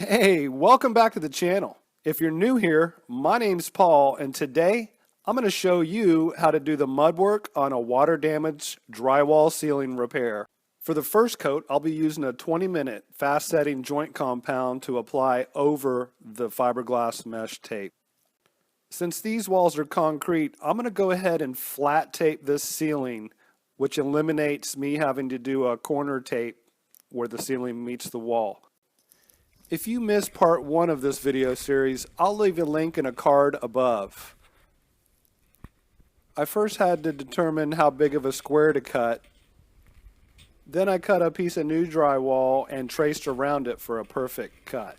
Hey, welcome back to the channel. If you're new here, my name's Paul, and today I'm going to show you how to do the mud work on a water damaged drywall ceiling repair. For the first coat, I'll be using a 20-minute fast setting joint compound to apply over the fiberglass mesh tape. Since these walls are concrete, I'm going to go ahead and flat tape this ceiling, which eliminates me having to do a corner tape where the ceiling meets the wall. If you missed part 1 of this video series, I'll leave a link in a card above. I first had to determine how big of a square to cut. Then I cut a piece of new drywall and traced around it for a perfect cut.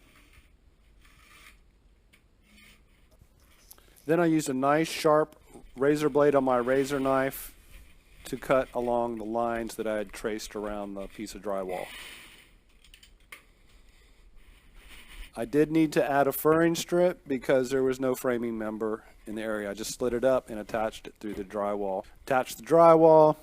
Then I used a nice sharp razor blade on my razor knife to cut along the lines that I had traced around the piece of drywall. I did need to add a furring strip because there was no framing member in the area. I just slid it up and attached it through the drywall. Attached the drywall.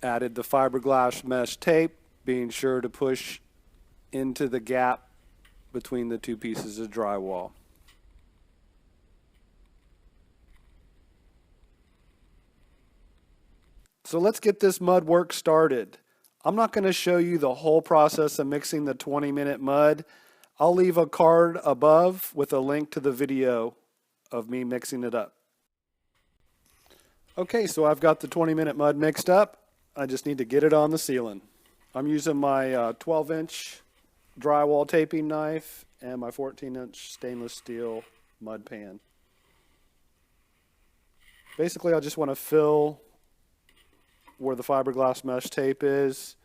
Added the fiberglass mesh tape, being sure to push into the gap between the two pieces of drywall. So let's get this mud work started. I'm not going to show you the whole process of mixing the 20-minute mud. I'll leave a card above with a link to the video of me mixing it up. Okay, so I've got the 20-minute mud mixed up. I just need to get it on the ceiling. I'm using my 12-inch drywall taping knife and my 14-inch stainless steel mud pan. Basically, I just want to fill where the fiberglass mesh tape is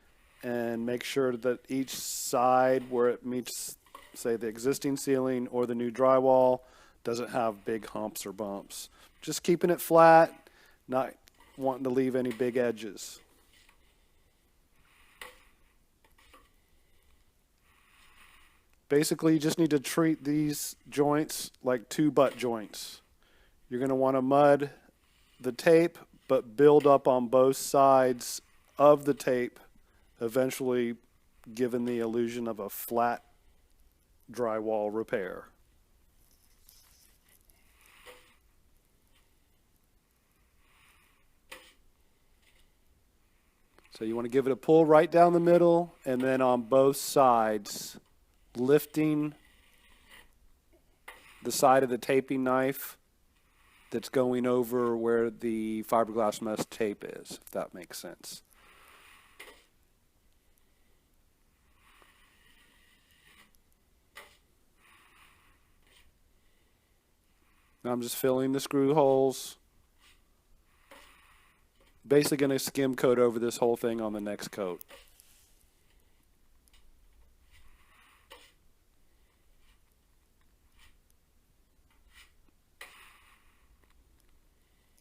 and make sure that each side where it meets, say, the existing ceiling or the new drywall doesn't have big humps or bumps. Just keeping it flat, not wanting to leave any big edges. Basically, you just need to treat these joints like 2 butt joints. You're going to want to mud the tape, but build up on both sides of the tape, eventually giving the illusion of a flat drywall repair. So you want to give it a pull right down the middle, and then on both sides, lifting the side of the taping knife that's going over where the fiberglass mesh tape is, if that makes sense. Now I'm just filling the screw holes. Basically going to skim coat over this whole thing on the next coat.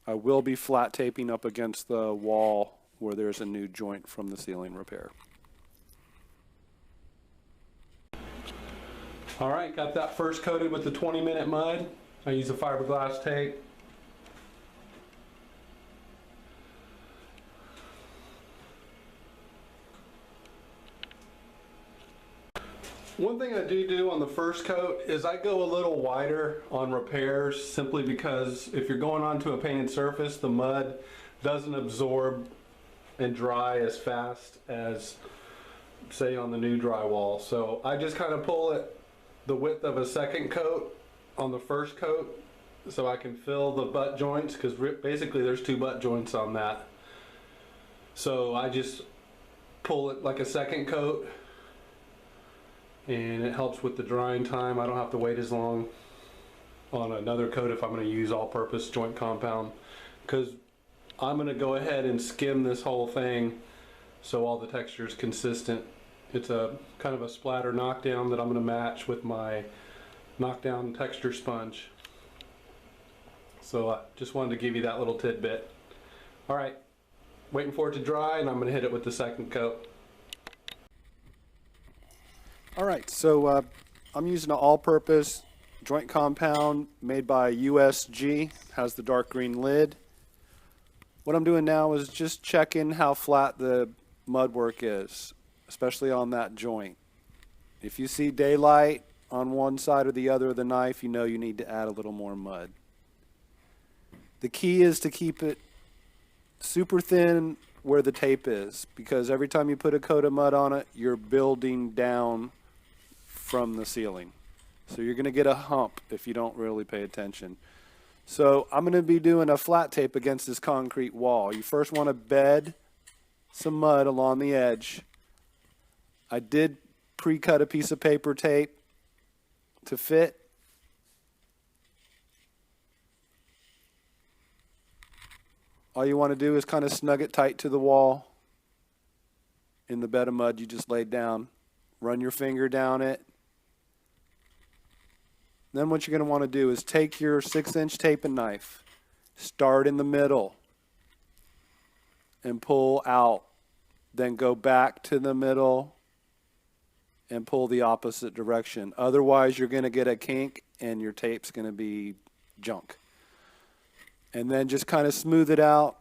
I will be flat taping up against the wall where there's a new joint from the ceiling repair. All right, got that first coated with the 20-minute mud. I use a fiberglass tape. One thing I do on the first coat is I go a little wider on repairs, simply because if you're going onto a painted surface, the mud doesn't absorb and dry as fast as, say, on the new drywall. So I just kind of pull it the width of a second coat on the first coat so I can fill the butt joints, because basically there's 2 butt joints on that. So I just pull it like a second coat, and it helps with the drying time. I don't have to wait as long on another coat if I'm going to use all-purpose joint compound, because I'm going to go ahead and skim this whole thing so all the texture is consistent. It's a kind of a splatter knockdown that I'm going to match with my knockdown texture sponge. So I just wanted to give you that little tidbit. All right, waiting for it to dry, and I'm going to hit it with the second coat. All right, so I'm using an all-purpose joint compound made by USG. Has the dark green lid. What I'm doing now is just checking how flat the mud work is, especially on that joint. If you see daylight on one side or the other of the knife, you know you need to add a little more mud. The key is to keep it super thin where the tape is, because every time you put a coat of mud on it, you're building down from the ceiling. So you're going to get a hump if you don't really pay attention. So I'm going to be doing a flat tape against this concrete wall. You first want to bed some mud along the edge. I did pre-cut a piece of paper tape to fit. All you want to do is kind of snug it tight to the wall in the bed of mud you just laid down. Run your finger down it. Then what you're going to want to do is take your 6-inch taping knife, start in the middle, and pull out. Then go back to the middle and pull the opposite direction. Otherwise, you're going to get a kink and your tape's going to be junk. And then just kind of smooth it out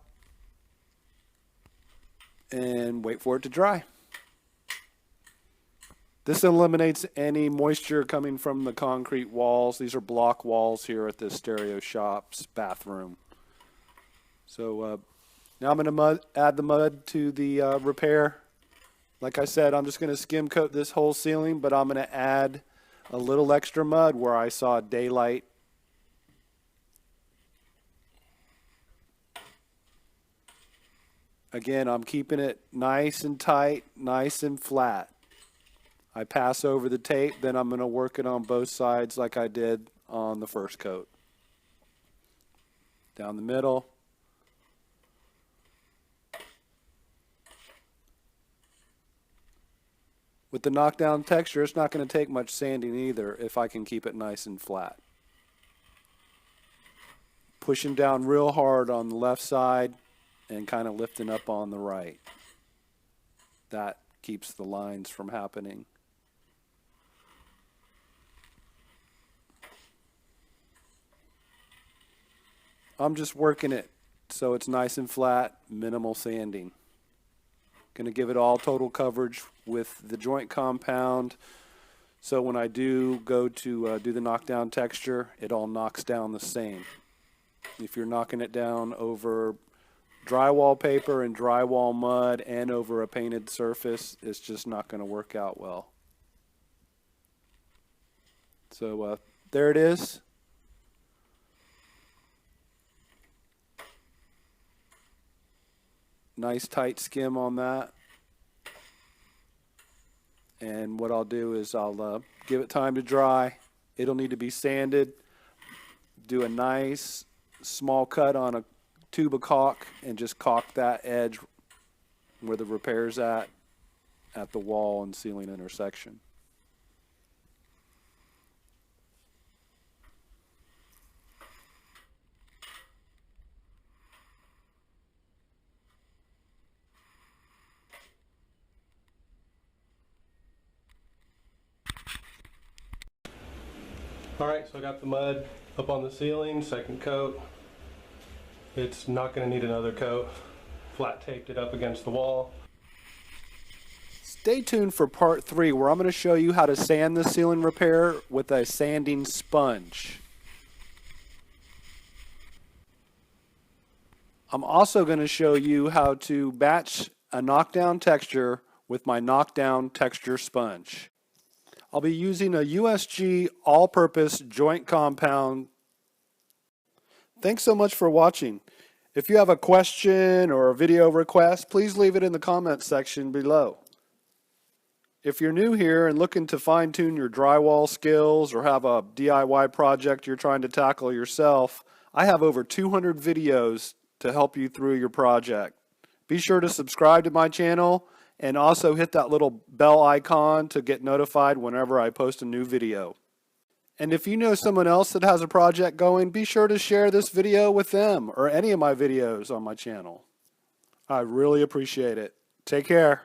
and wait for it to dry. This eliminates any moisture coming from the concrete walls. These are block walls here at this Stereo Shop's bathroom. So now I'm going to add the mud to the repair. Like I said, I'm just going to skim coat this whole ceiling, but I'm going to add a little extra mud where I saw daylight. Again, I'm keeping it nice and tight, nice and flat. I pass over the tape, then I'm going to work it on both sides like I did on the first coat. Down the middle. With the knockdown texture, it's not going to take much sanding either if I can keep it nice and flat. Pushing down real hard on the left side and kind of lifting up on the right. That keeps the lines from happening. I'm just working it so it's nice and flat, minimal sanding. Going to give it all total coverage with the joint compound, so when I do go to do the knockdown texture, it all knocks down the same. If you're knocking it down over drywall paper and drywall mud and over a painted surface, it's just not going to work out well. So there it is. Nice tight skim on that. And what I'll do is I'll give it time to dry. It'll need to be sanded. Do a nice small cut on a tube of caulk and just caulk that edge where the repair's at the wall and ceiling intersection. Alright, so I got the mud up on the ceiling, second coat. It's not going to need another coat. Flat taped it up against the wall. Stay tuned for part 3 where I'm going to show you how to sand the ceiling repair with a sanding sponge. I'm also going to show you how to batch a knockdown texture with my knockdown texture sponge. I'll be using a USG all-purpose joint compound. Thanks so much for watching. If you have a question or a video request, please leave it in the comments section below. If you're new here and looking to fine-tune your drywall skills or have a DIY project you're trying to tackle yourself, I have over 200 videos to help you through your project. Be sure to subscribe to my channel and also hit that little bell icon to get notified whenever I post a new video. And if you know someone else that has a project going, be sure to share this video with them or any of my videos on my channel. I really appreciate it. Take care.